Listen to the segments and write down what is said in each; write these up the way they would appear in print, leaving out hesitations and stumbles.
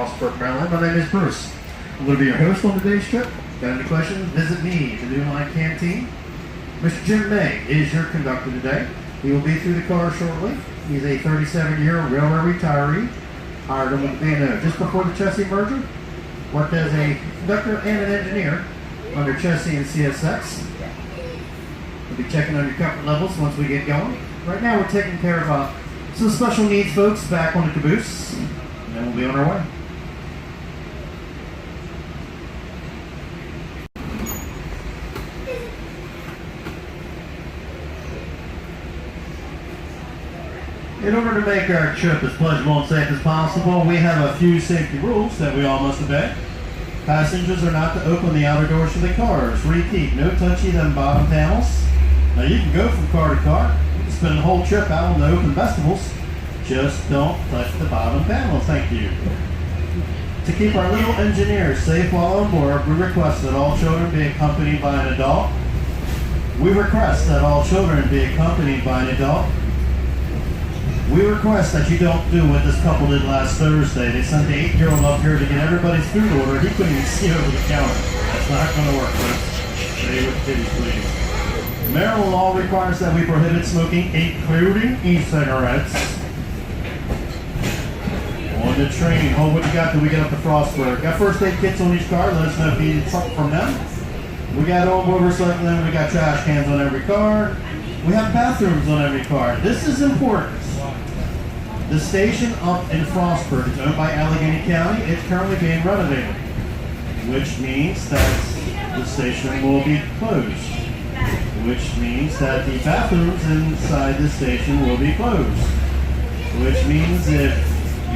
Cumberland-Frostburg-Cumberland. My name is Bruce. I'm going to be your host on today's trip. Got any questions? Visit me to do my canteen. Mr. Jim May is your conductor today. He will be through the car shortly. He's a 37-year railroad retiree, hired him with the B&O just before the Chessie merger. Worked as a conductor and an engineer under Chessie and CSX. We'll be checking on your comfort levels once we get going. Right now we're taking care of some special needs folks back on the caboose, and then we'll be on our way. In order to make our trip as pleasurable and safe as possible, we have a few safety rules that we all must obey. Passengers are not to open the outer doors to the cars. Repeat, no touchy them bottom panels. Now you can go from car to car. You can spend the whole trip out on the open vestibules. Just don't touch the bottom panels, thank you. To keep our little engineers safe while on board, we request that all children be accompanied by an adult. We request that all children be accompanied by an adult. We request that you don't do what this couple did last Thursday. They sent the 8-year-old up here to get everybody's food order. He couldn't even see over the counter. That's not going to work, folks. Stay with the titties, please. Maryland law requires that we prohibit smoking, including e-cigarettes, on the train. Hold what you got till we get up to Frostburg. Got first aid kits on each car. Let us know if you need something from them. We got onboard recycling. We got trash cans on every car. We have bathrooms on every car. This is important. The station up in Frostburg is owned by Allegheny County. It's currently being renovated, which means that the station will be closed, which means that the bathrooms inside the station will be closed, which means if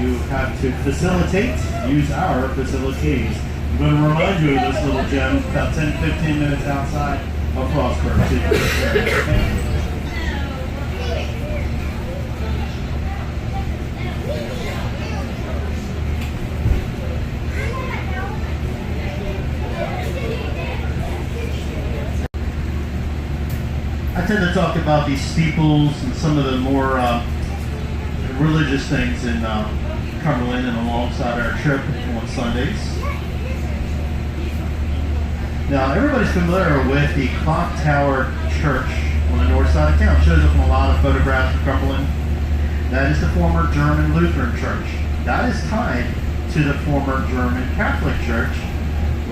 you have to facilitate, use our facilities. I'm going to remind you of this little gem about 10-15 minutes outside of Frostburg. I tend to talk about these steeples and some of the more religious things in Cumberland and alongside our trip on Sundays. Now, everybody's familiar with the Clock Tower Church on the north side of town. It shows up in a lot of photographs of Cumberland. That is the former German Lutheran Church. That is tied to the former German Catholic Church,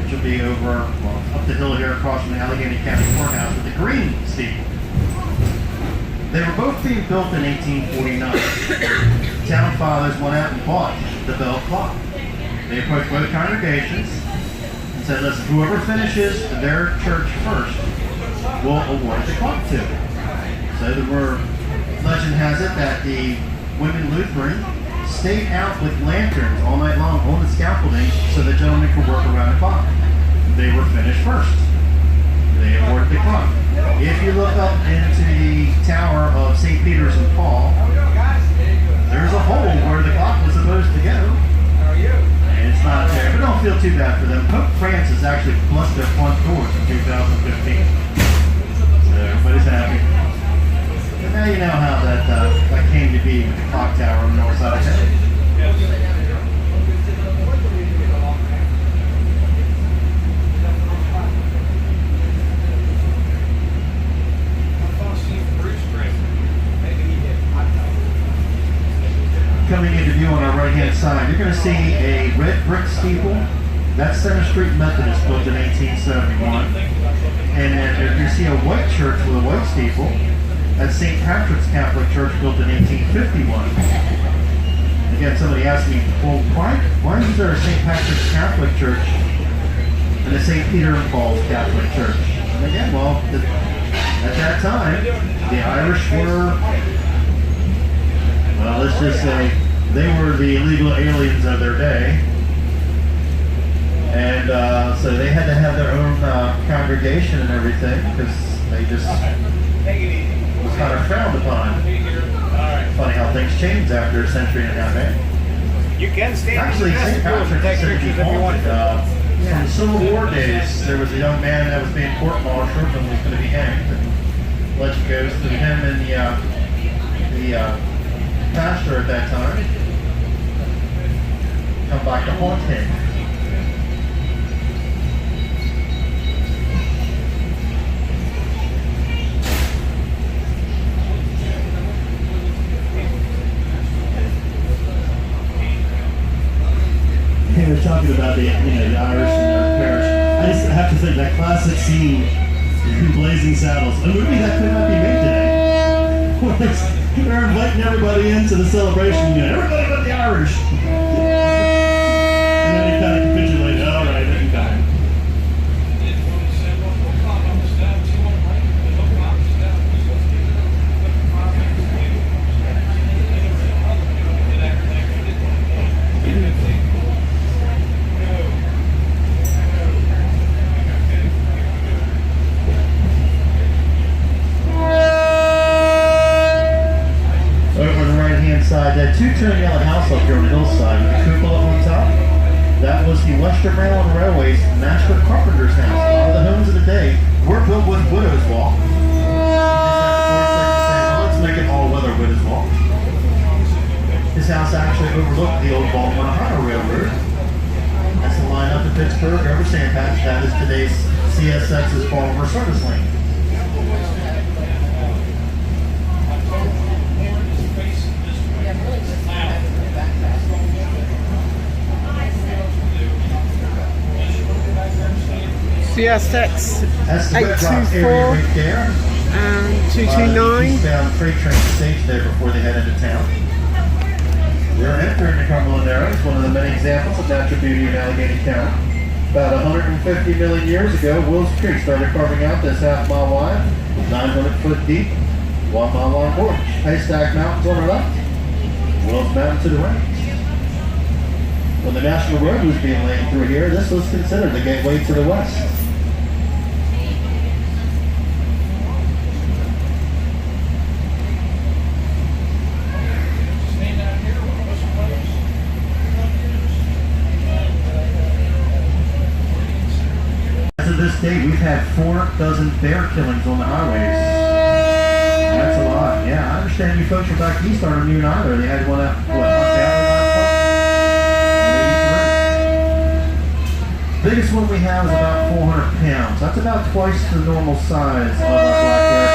which will be over, well, up the hill here across from the Allegheny County Courthouse with the green steeple. They were both being built in 1849. Town fathers went out and bought the bell clock. They approached both congregations and said, listen, whoever finishes their church first will award the clock to. So legend has it that the women Lutheran stayed out with lanterns all night long on the scaffolding so the gentlemen could work around the clock. They were finished first. They awarded the clock. If you look up into the tower of St. Peter's and Paul, there's a hole where the clock was supposed to go. And it's not there. But don't feel too bad for them. Pope Francis actually blessed their front doors in 2015. So everybody's happy. And now you know how that came to be with the clock tower on the north side of town. Coming into view on our right-hand side, you're going to see a red brick steeple. That's Center Street Methodist, built in 1871. And then you're going to see a white church with a white steeple. That's St. Patrick's Catholic Church, built in 1851. Again, somebody asked me, well, why is there a St. Patrick's Catholic Church and a St. Peter and Paul's Catholic Church? And again, well, at that time, the Irish were, well, let's just say they were the illegal aliens of their day. And so they had to have their own congregation and everything because they just was kind of frowned upon. Funny how things changed after a century and a half, eh? You can stand. Actually, St. Patrick take pictures if you want. From the Civil War days, there was a young man that was being court-martialed and was going to be hanged. And legend goes to him and the pastor at that time come back to haunt him. They were talking about the Irish and their parish. I just have to think that classic scene in Blazing Saddles, a movie that could not be made today. They're inviting everybody into the celebration. Everybody but the Irish. And then they kind of capitulate. All right, they can come. Side, that two-turn yellow house up here on the hillside with the cupola on top, that was the Western Maryland Railway's master carpenter's house. A lot of the homes of the day were built with widow's walk. He just had the foresight to say, well, let's make it all-weather widow's walk. This house actually overlooked the old Baltimore Ohio Railroad. That's the line up to Pittsburgh over Sand Patch. That is today's CSX's Baltimore service lane. CSX That's the 824 right there. and 229. Eastbound freight train station there before they head into town. We're entering the Cumberland era. It's one of the many examples of natural beauty in Allegheny County. About 150 million years ago, Wills Creek started carving out this half-mile wide, 900-foot deep, 1-mile long gorge. Haystack Mountains on the left, Wills Mountain to the right. When the National Road was being laid through here, this was considered the gateway to the west. To this day, we've had 4 dozen bear killings on the highways. That's a lot. Yeah, I understand you folks from back east aren't immune either. They had one out, what, the biggest one we have is about 400 pounds. That's about twice the normal size of our black bear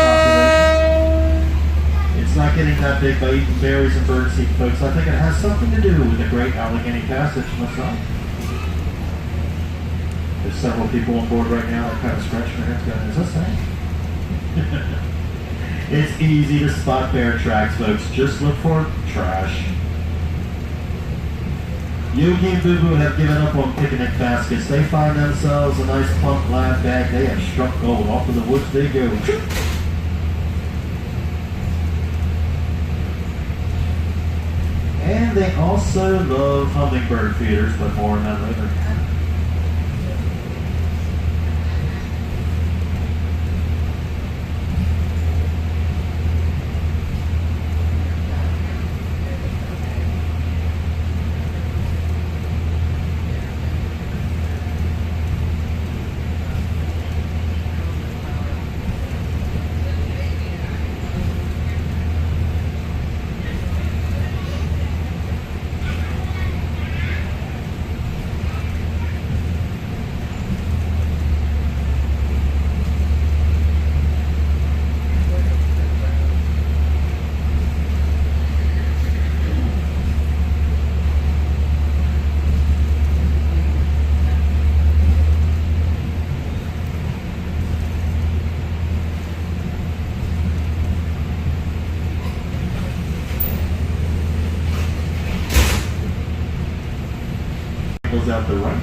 population. It's not getting that big by eating berries and birdseed, folks. I think it has something to do with the Great Allegheny Passage myself. There's several people on board right now that kind of scratching their heads going, is this thing? It's easy to spot bear tracks, folks. Just look for trash. Yogi and Boo Boo have given up on picnic baskets. They find themselves a nice plump live bag. They have struck gold. Off to the woods they go. And they also love hummingbird feeders, but more on that later. Out the right.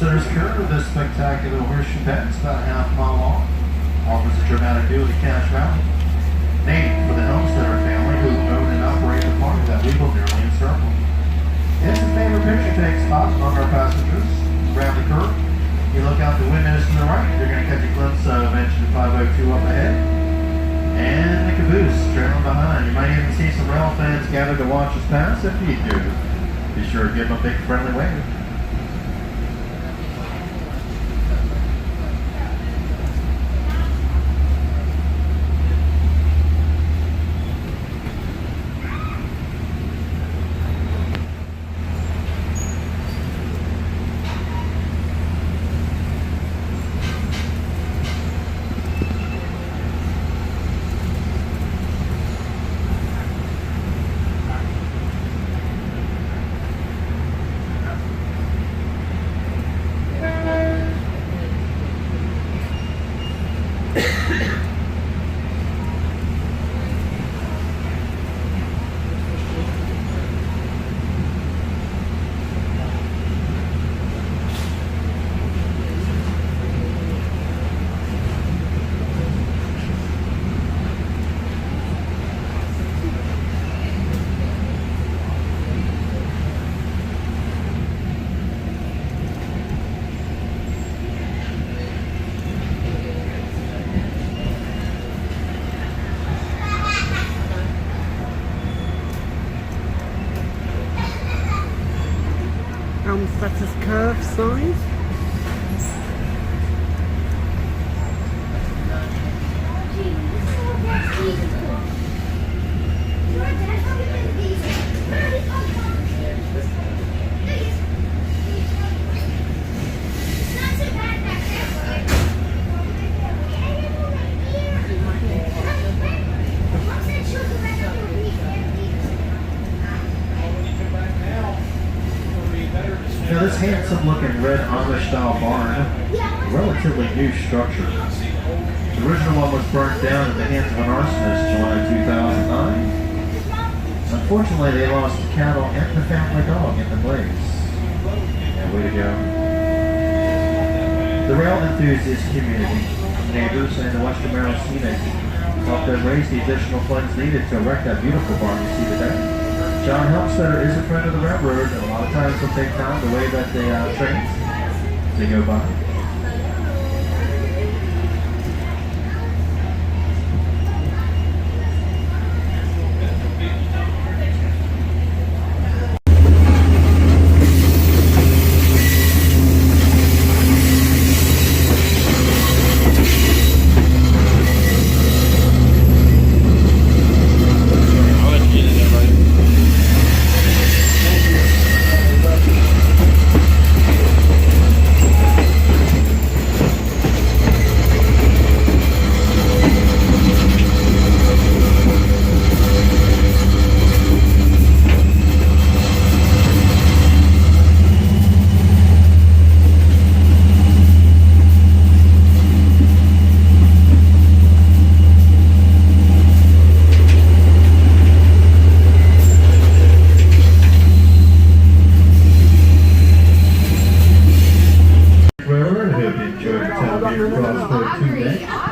Homesteader's Curve, this spectacular horseshoe bed, it's about a half mile long, offers a dramatic view of the Cache Valley. Named for the Homesteader family who own and operate the farm that we will nearly encircle. It's a favorite picture take spot among our passengers. Around the curve, you look out the windows to the right, you're going to catch a glimpse of engine 502 up ahead, and the caboose trailing behind. You might even see some rail fans gathered to watch us pass. If you do, be sure to give them a big friendly wave. That's his curve sign. Now this handsome-looking red Amish-style barn, a relatively new structure. The original one was burnt down at the hands of an arsonist in July 2009. Unfortunately, they lost the cattle and the family dog in the blaze. Yeah, way to go. The rail enthusiast community, neighbors, and the Western Maryland Scenic helped them raise the additional funds needed to erect that beautiful barn you see today. John Helmstetter is a friend of the railroad, and a lot of times he'll take time the way that the trains they go by.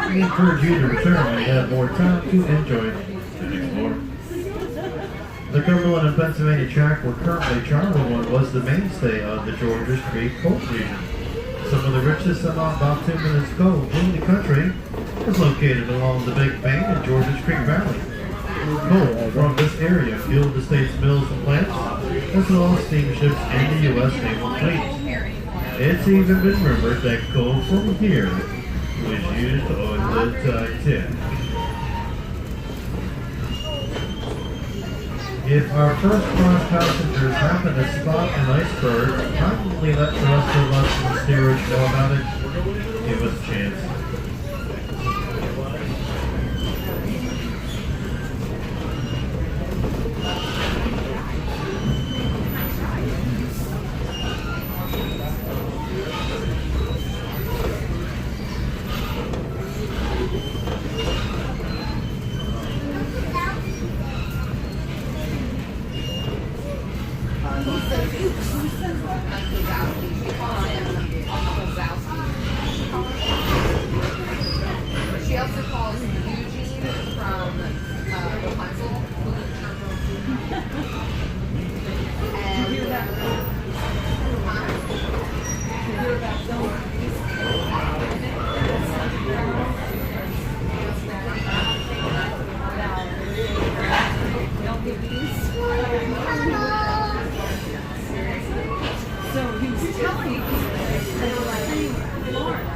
We encourage you to return when you have more time to enjoy and explore. The Cumberland and Pennsylvania track where currently Charlie One was the mainstay of the Georgia Creek coal region. Some of the richest and about 2 minutes coal in the country is located along the Big Bend and Georgia's Creek Valley. Coal from this area fueled the state's mills and plants, as well as steamships and the U.S. naval fleet. It's even been rumored that coal from here was used on the Titanic. If our first class passengers happen to spot an iceberg, kindly let the rest of us in the steerage know about it. Give us a chance. also calls Eugene from Rapunzel. So he was telling me that it was saying Florida.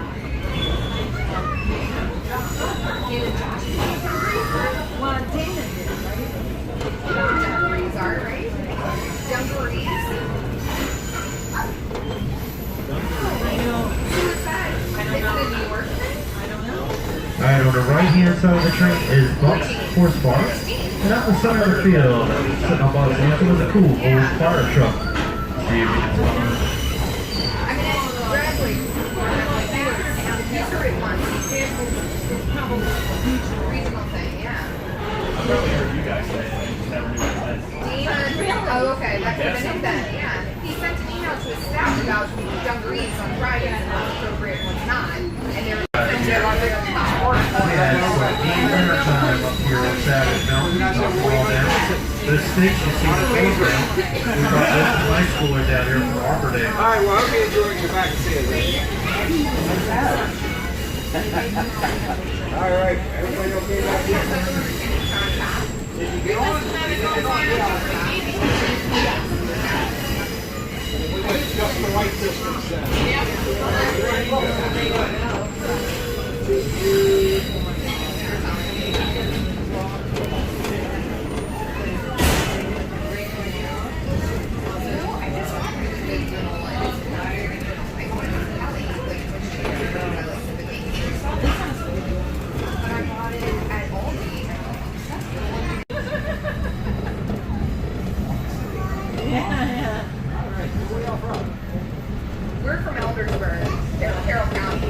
Well, Dana did, right? Dungarees are, right? Dungarees? I know. Who's that? Is it a New York thing? I don't know. Alright, on the right-hand side of the train is Buck's Horse Bar. And out the center of the field, sitting on Buck's Horse, was a cool old fire truck. See if you can tell. I mean, it's Bradley. He's heard it once. It's probably a huge Regional thing, yeah. I've probably heard you guys say it. I just never knew what it was. Oh, okay. That could have been it then, yeah. He sent an email to his staff about dungarees on Fridays and what's appropriate and what's not. And they were Winter time up here on Savage Mountain, all down. Those stakes you see the program. We brought those high schoolers out here for Arbor Day. All right, well, I hope you enjoyed your back and see it. All right, everybody okay back here? Did you get on? We went just the right distance then. We're from Eldersburg, Carroll County.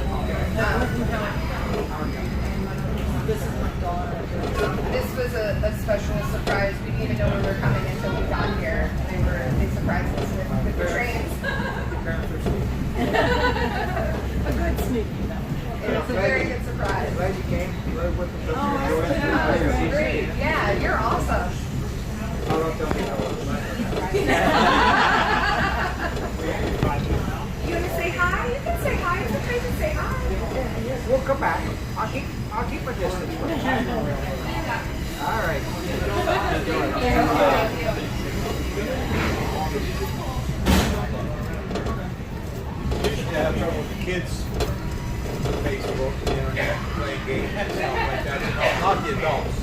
This was a special surprise. We didn't even know we were coming until we got here. They surprised us with the trains. a good sneaky though. It was a very good surprise. Glad you came. Glad with the It was great. Yeah, you're awesome. You want to say hi? You can say hi. It's okay to say hi. We'll come back. I'll keep a distance. All right. Used to have trouble with the kids. Facebook, the internet, playing games and stuff like that. Not the adults.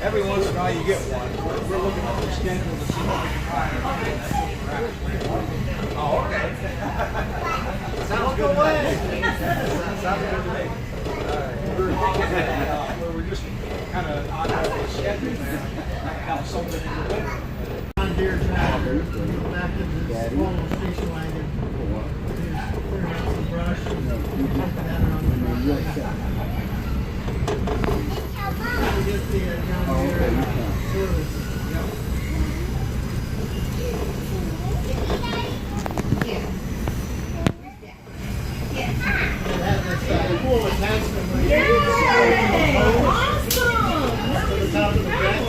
Every once in a while you get one. We're looking at the schedule to see what we can find. Oh, okay. Sounds good to me. Sounds good to me. We're just kind of on the schedule there. Have something in the winter. On deer tractor, back into the small station wagon. Clearing out some brush and pumping that around the front. To get the John Deere service. It has this cool attachment where you can to the top of the deck.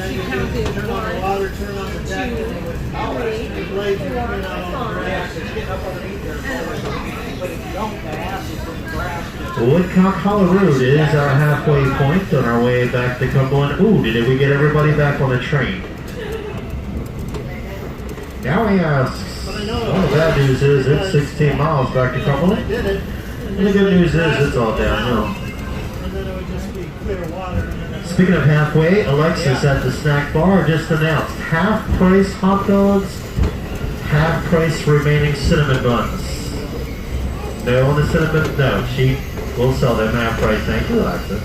And you can turn on the water, turn on the deck, and it would the blades would clean out all the grass. It's getting up underneath there. But if you don't, the ass is from the grass. Woodcock Hollow Road is our halfway point on our way back to Cumberland. Ooh, did we get everybody back on the train? Now he asks. Well, the bad news is it's 16 miles back to Cumberland. And the good news is it's all downhill. And then it would just be clear water. Speaking of halfway, Alexis at the snack bar just announced half-price hot dogs, half-price remaining cinnamon buns. No on the cinnamon? No, she will sell them half-price. Thank you, Alexis.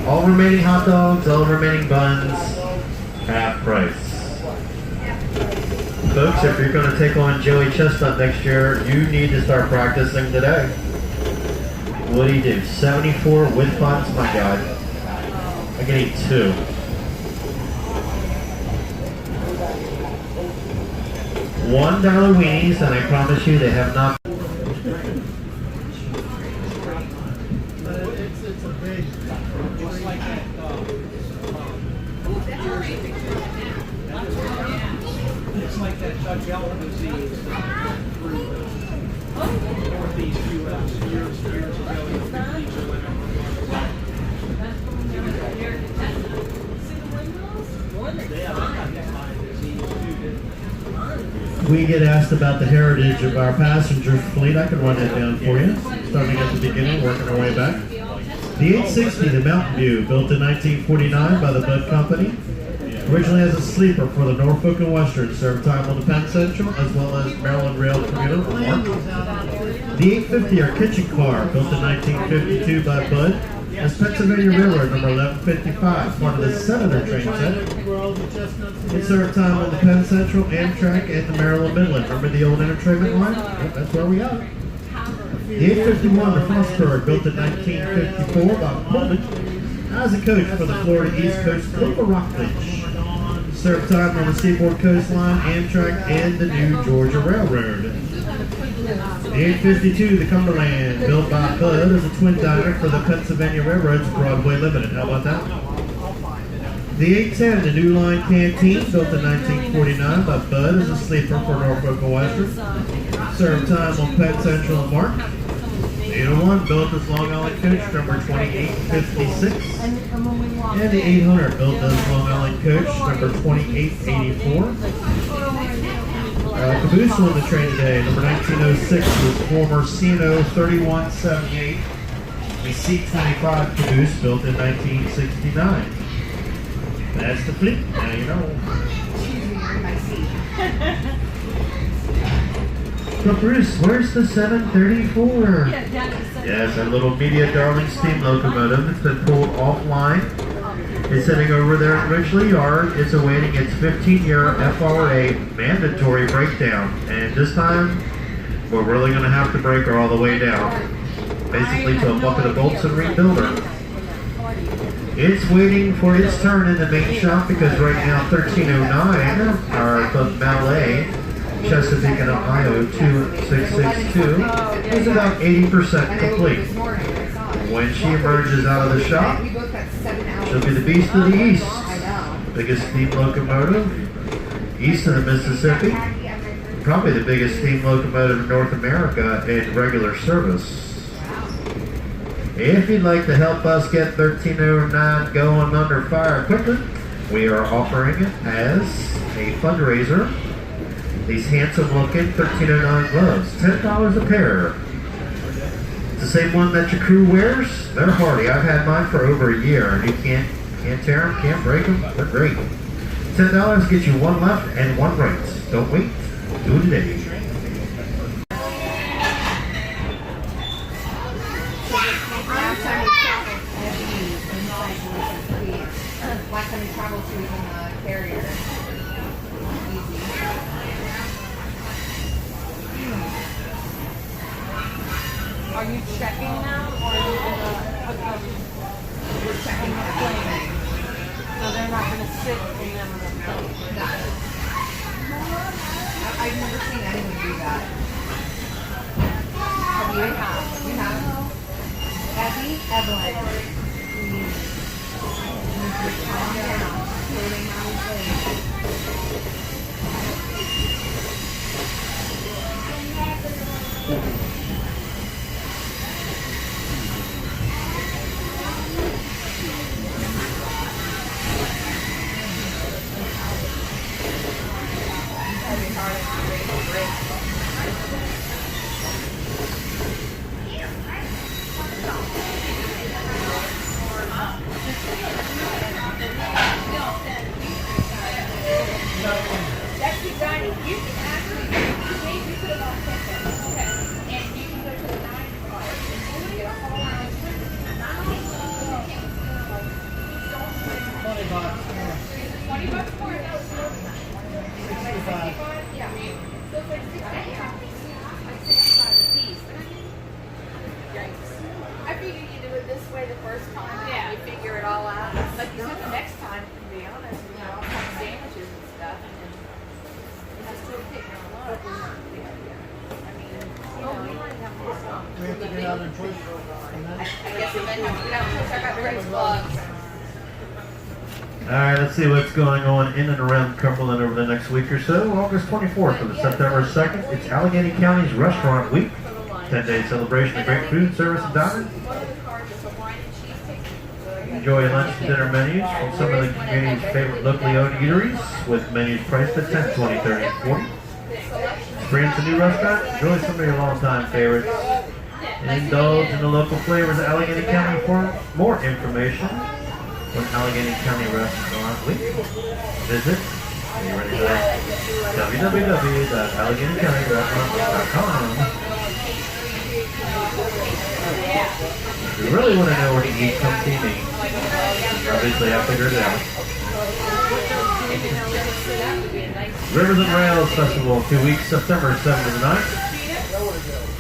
All remaining hot dogs, all remaining buns, half-price. Folks, if you're going to take on Joey Chestnut next year, you need to start practicing today. What do you do? 74 with buns? My God. I can eat 2. $1 weenies, and I promise you they have not. big. It's like that, it's like that Dutch elm disease through northeast U.S. years ago in the 50s or whatever. We get asked about the heritage of our passenger fleet. I can run that down for you. Starting at the beginning, working our way back. The 860, the Mountain View, built in 1949 by the Bud Company. Originally as a sleeper for the Norfolk and Western, served time on the Penn Central as well as Maryland Rail commuter or MARC. The 850, our kitchen car, built in 1952 by Bud, as Pennsylvania Railroad number 1155, part of the Senator train set. It served time on the Penn Central, Amtrak, and the Maryland Midland. Remember the old entertainment line? Yep, that's where we are. The 851, the Frostburg, built in 1954 by Pullman, as a coach for the Florida East Coast Cooper Rockledge. Served time on the Seaboard Coastline, Amtrak, and the New Georgia Railroad. The 852, the Cumberland, built by Bud as a twin diner for the Pennsylvania Railroad's Broadway Limited. How about that? The 810, the New Line Canteen, built in 1949 by Bud as a sleeper for Norfolk and Western. Served time on Penn Central and MARC. The 801, built as Long Island coach number 2856. And the 800, built as Long Island coach number 2884. Caboose on the train today, number 1906 was former C&O 3178, a C-25 caboose built in 1969. That's the fleet, now you know. Excuse me, you're in my seat. So Bruce, where's the 734? Yes, a little media darling steam locomotive. It's been pulled offline. It's sitting over there at Ridgely Yard. It's awaiting its 15-year FRA mandatory breakdown. And this time, we're really going to have to break her all the way down. Basically to a bucket of bolts and rebuild her. It's waiting for its turn in the main shop because right now 1309, our Malay, Chesapeake and Ohio 2662, is about 80% complete. When she emerges out of the shop, she'll be the beast of the East. Biggest steam locomotive east of the Mississippi. Probably the biggest steam locomotive in North America in regular service. If you'd like to help us get 1309 going under fire quicker, we are offering it as a fundraiser. These handsome looking 1309 gloves, $10 a pair. It's the same one that your crew wears. They're hardy. I've had mine for over a year, and you can't tear them, can't break them. They're great. $10 gets you one left and one right. Don't wait. Do it today. Last time we traveled to even Carriage. Easy. Are you checking now, or are you gonna put them? We're checking the plane. So they're not gonna sit in them on the plane. Got it. I've never seen anyone do that. Have you? You have? Abby? Evelyn. Please. Calm down. Floating on his plane. That's designing. You can actually, you put it on second. Okay. And you can go to the dining car and you can get a whole lot of $20 for it. That was $65. Yeah. So it's like $60. Yeah. Like $65 a piece. Yikes. I figured you do it this way the first time and you figure it all out. Like you said, the next time, to be honest, you know, I'll have sandwiches and stuff. And then I still pick a lot. I mean, you know, you might have more stuff. We have to get out southern push. And then I guess the men have to get out and check out Greg's vlogs. Alright, let's see what's going on in and around Cumberland over the next week or so. August 24th to September 2nd, it's Allegheny County's Restaurant Week. 10-day celebration of great food, service, and dining. Enjoy lunch and dinner menus from some of the community's favorite locally owned eateries, with menus priced at $10, $20, $30, and $40. Experience a new restaurant, enjoy some of your longtime favorites, and indulge in the local flavors of Allegheny County. For more information on Allegheny County Restaurant Week, visit www.AlleghenyCountyRestaurantWeek.com. If you really want to know where to eat, come see me. Obviously, I figured it out. Rivers and Rails Festival, 2 weeks, September 7th to the 9th.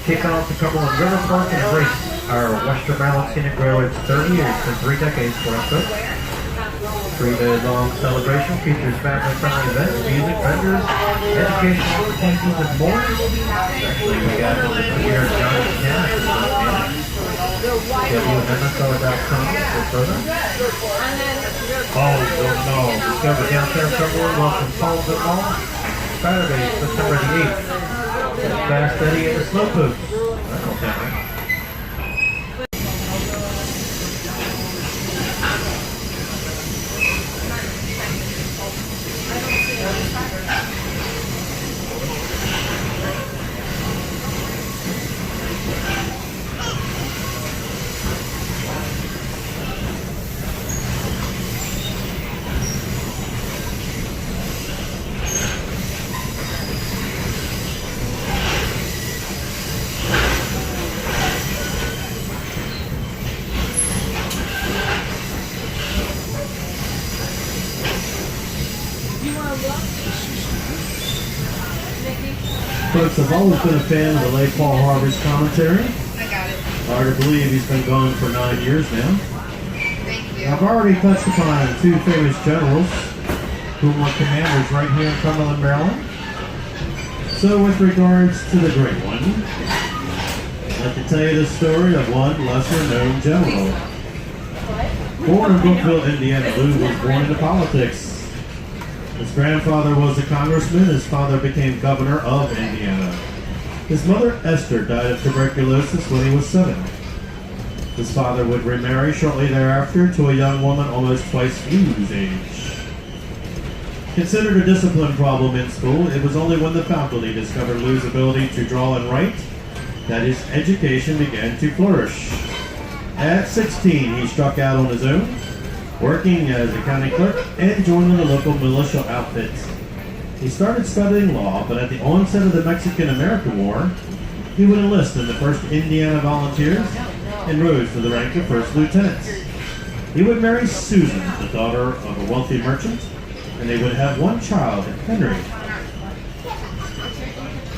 Kick off the Cumberland River Park and embrace our Western Maryland Scenic Railroad's 30 years and 3 decades for us folks. 3-day-long celebration features family-friendly events, music, vendors, educational opportunities, and more. Actually, we got over here at John Cash. WMSO.com for further. Oh, don't know. Discover downtown Cumberland, welcome Paul Mall. Saturday, September the 8th. Fast Eddie and the Slowpokes. That don't sound right. Folks, I've always been a fan of the late Paul Harvey's commentary. I got it. Hard to believe he's been gone for 9 years now. Thank you. I've already touched upon 2 famous generals who were commanders right here in Cumberland, Maryland. So with regards to the great one, I'd like to tell you the story of one lesser-known general. Born in Brookville, Indiana, Lou was born into politics. His grandfather was a congressman. His father became governor of Indiana. His mother, Esther, died of tuberculosis when he was 7. His father would remarry shortly thereafter to a young woman almost twice Lou's age. Considered a discipline problem in school, it was only when the faculty discovered Lou's ability to draw and write that his education began to flourish. At 16, he struck out on his own, working as a county clerk and joining a local militia outfit. He started studying law, but at the onset of the Mexican-American War, he would enlist in the 1st Indiana Volunteers and rose to the rank of 1st Lieutenant. He would marry Susan, the daughter of a wealthy merchant, and they would have 1 child, Henry.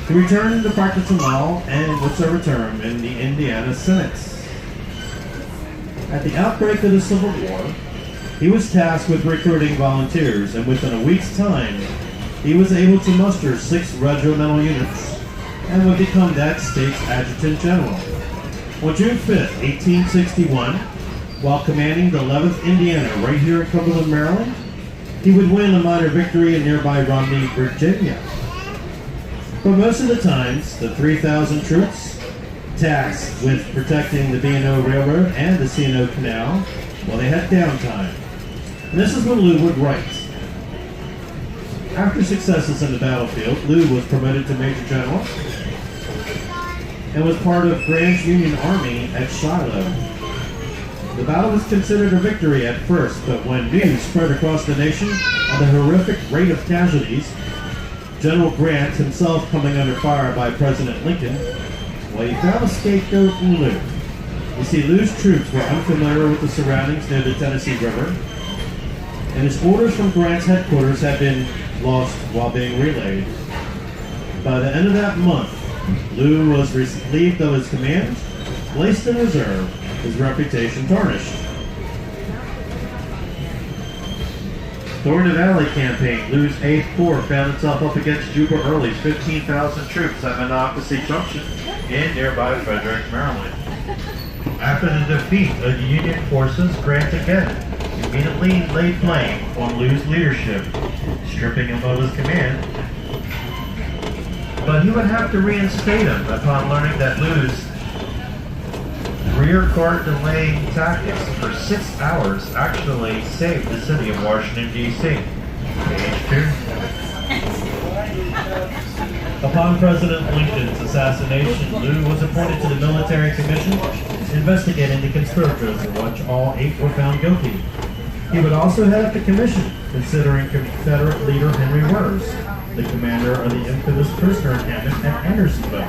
He returned to practicing law and would serve a term in the Indiana Senate. At the outbreak of the Civil War, he was tasked with recruiting volunteers, and within a week's time, he was able to muster 6 regimental units and would become that state's adjutant general. On June 5th, 1861, while commanding the 11th Indiana right here in Cumberland, Maryland, he would win a minor victory in nearby Romney, Virginia. For most of the times, the 3,000 troops tasked with protecting the B&O Railroad and the C&O Canal, well, they had downtime. And this is when Lou would write. After successes in the battlefield, Lou was promoted to Major General and was part of Grant's Union Army at Shiloh. The battle was considered a victory at first, but when news spread across the nation on the horrific rate of casualties, General Grant himself coming under fire by President Lincoln, well, he found a scapegoat in Lou. You see, Lou's troops were unfamiliar with the surroundings near the Tennessee River, and his orders from Grant's headquarters had been lost while being relayed. By the end of that month, Lou was relieved of his command, placed in reserve, his reputation tarnished. Thorn Valley Campaign. Lou's 8th Corps found itself up against Juba Early's 15,000 troops at Monocacy Junction in nearby Frederick, Maryland. After the defeat of the Union forces, Grant again immediately laid blame on Lou's leadership, stripping him of his command. But he would have to reinstate him upon learning that Lou's rear guard delaying tactics for 6 hours actually saved the city of Washington, D.C. Page 2. Upon President Lincoln's assassination, Lou was appointed to the military commission investigating the conspirators, of which all 8 were found guilty. He would also head up the commission, considering Confederate leader Henry Wers, the commander of the infamous prisoner encampment at Andersonville.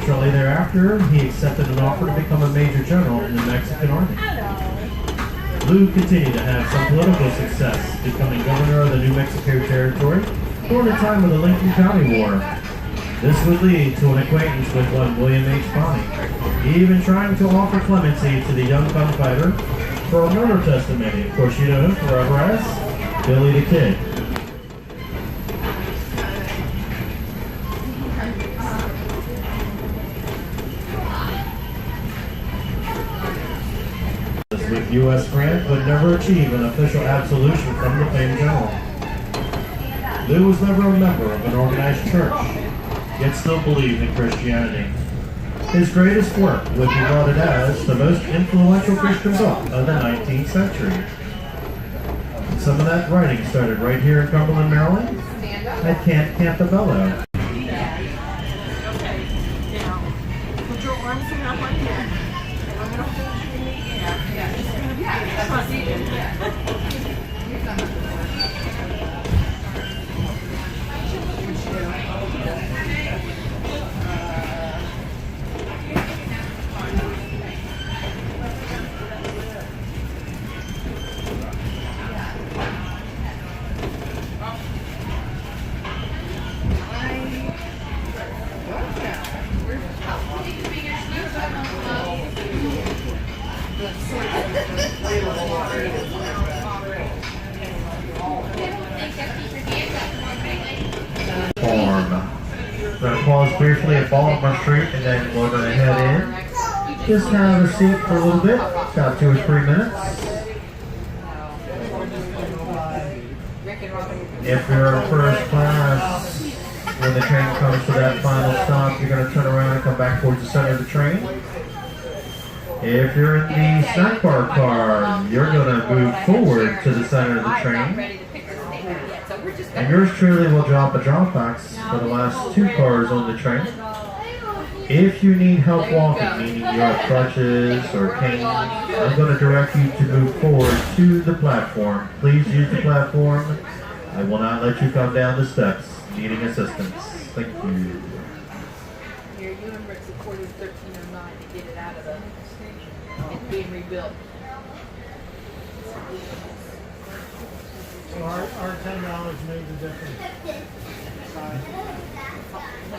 Shortly thereafter, he accepted an offer to become a major general in the Mexican army. Lou continued to have some political success, becoming governor of the New Mexico Territory during the time of the Lincoln County War. This would lead to an acquaintance with one William H. Bonney, even trying to offer clemency to the young gunfighter for a murder testimony. Of course, you know him forever as Billy the Kid. With U.S. Grant would never achieve an official absolution from the famed general. Lou was never a member of an organized church, yet still believed in Christianity. His greatest work would be lauded as the most influential Christian book of the 19th century. And some of that writing started right here in Cumberland, Maryland, at Camp Campobello. Put your arms around my neck. I'm going to hold you in the air. Yeah, it's going to be We're going to pause briefly at Baltimore Street and then we're going to head in. Just have a seat for a little bit, about 2 or 3 minutes. If you're in first class, when the train comes to that final stop, you're going to turn around and come back towards the center of the train. If you're in the snack bar car, you're going to move forward to the center of the train. And yours truly will drop a drop box for the last 2 cars on the train. If you need help walking, meaning you have crutches or cane, I'm going to direct you to move forward to the platform. Please use the platform. I will not let you come down the steps needing assistance. Thank you. Here, you remember it's recorded 1309 to get it out of the station. It's being rebuilt. So our $10 made the difference.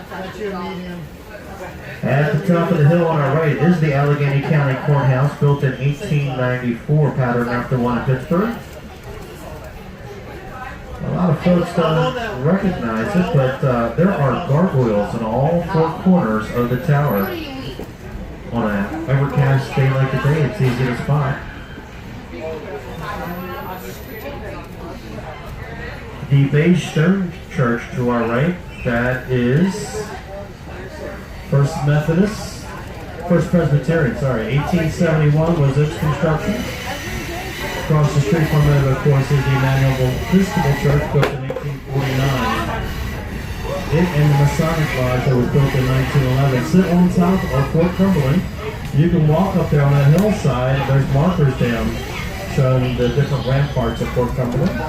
That's your medium. At the top of the hill on our right is the Allegheny County Courthouse, built in 1894, patterned after one in Pittsburgh. A lot of folks don't recognize it, but there are gargoyles in all 4 corners of the tower. On an overcast day like today, it's easy to spot. The beige stone church to our right, that is First Presbyterian, 1871 was its construction. Across the street from it, of course, is the Emmanuel Episcopal Church, built in 1849. It and the Masonic Lodge that was built in 1911 sit on top of Fort Cumberland. You can walk up there on that hillside, and there's markers down showing the different ramparts of Fort Cumberland.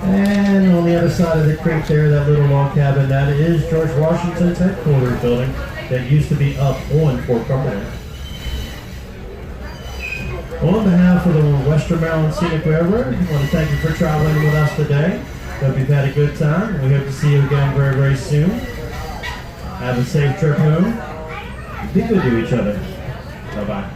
And on the other side of the creek there, that little log cabin, that is George Washington's headquarters building that used to be up on Fort Cumberland. On behalf of the Western Maryland Scenic Railroad, I want to thank you for traveling with us today. Hope you've had a good time. We hope to see you again very, very soon. Have a safe trip home. Be good to each other. Bye-bye.